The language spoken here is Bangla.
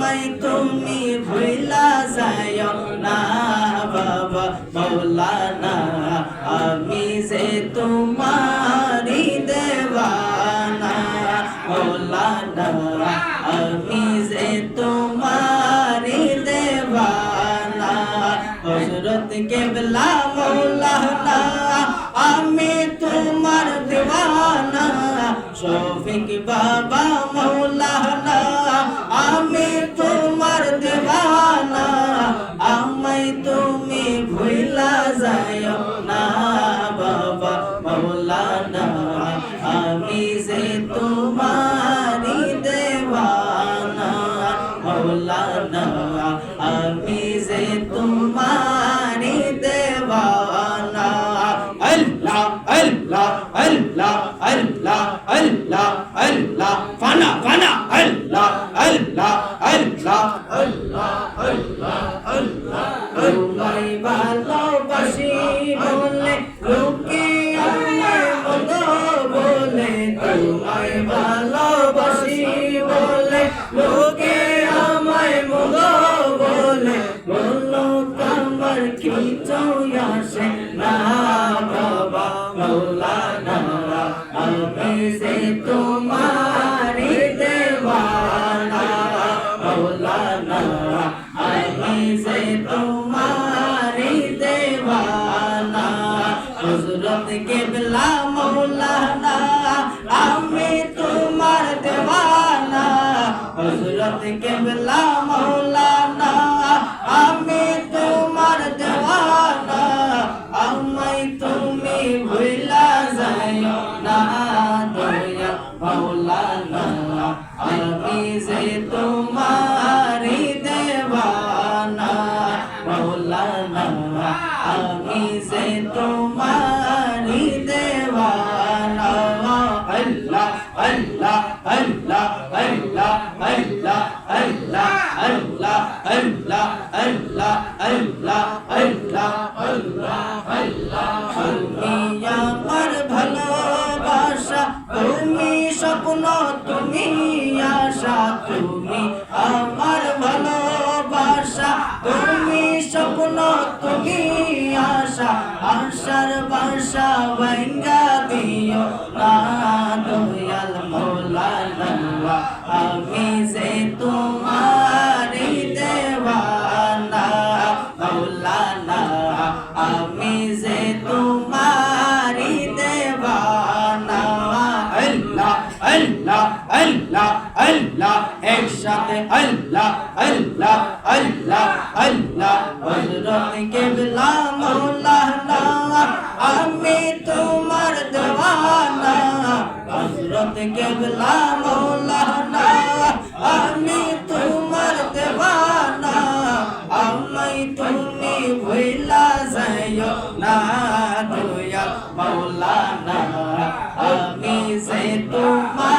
আমায় তুমি ভুলা যাও না বাবা মৌলানা আমি যে তোমারি দেওয়ানা মৌলানা আমি যে তোমারি দেওয়ানা হযরত কেবলা মৌলানা আমি তোমার দেওয়ানা শফিক বাবা মৌলানা আমি তোমার দেওয়ানা আমায় তুমি ভুলা যাও না বাবা মৌলানা আমি যে তোমারি দেওয়ানা মৌলানা আমি যে তোমারি দেওয়ানা আল্লাহ আল্লাহ আল্লাহ আল্লাহ আল্লাহ আল্লাহ ফানা ফানা আল্লাহ আল্লাহ আল্লাহ আল্লাহ আল্লাহ আল্লাহ তোমায় ভালোবাসি বলে লোকে আমায় বলো বলে তোমায় ভালোবাসি বলে লোকে আমায় বলো বলে বলো আমার কিছু আসে না বাবা মৌলানা আমি যে তোমারি দেওয়ানা মৌলানা আমি যে তোমারি দেওয়ানা হযরত কেবলা মৌলানা আমি তোমার দেওয়ানা হযরত কেবলা মৌলানা আমি তোমার দেওয়ানা আমায় তুমি ভুলা যাও না দয়া মৌলানা আমি যে তোমারি দেওয়ানা মৌলানা আমি যে তোমারি দেওয়ানা আল্লাহ আল্লাহ আল্লাহ আল্লাহ আল্লাহ আল্লাহ আল্লাহ আল্লাহ আল্লাহ আল্লাহ আল্লাহ আল্লাহ আল্লাহ তুমি আমার ভালোবাসা তুমি স্বপ্ন তুমি আশা তুমি আমার ভালোবাসা তুমি স্বপ্ন তুমি আশা আশার বাসা ভাঙ্গা দিও না দয়াল মৌলানা আমি যে তোমারি দেওয়ানা মৌলানা আমি যে তোমারি দেওয়ানা আল্লাহ আল্লাহ আল্লাহ আল্লাহ একসাথে আল্লাহ আল্লাহ আল্লাহ আল্লাহ হযরত কেবলা মৌলানা আমি তোমার দেওয়ানা হযরত কেবলা মৌলানা আমি তোমার দেওয়ানা আমায় তুমি ভুলা যাও না দয়া মৌলানা আমি যে তোমার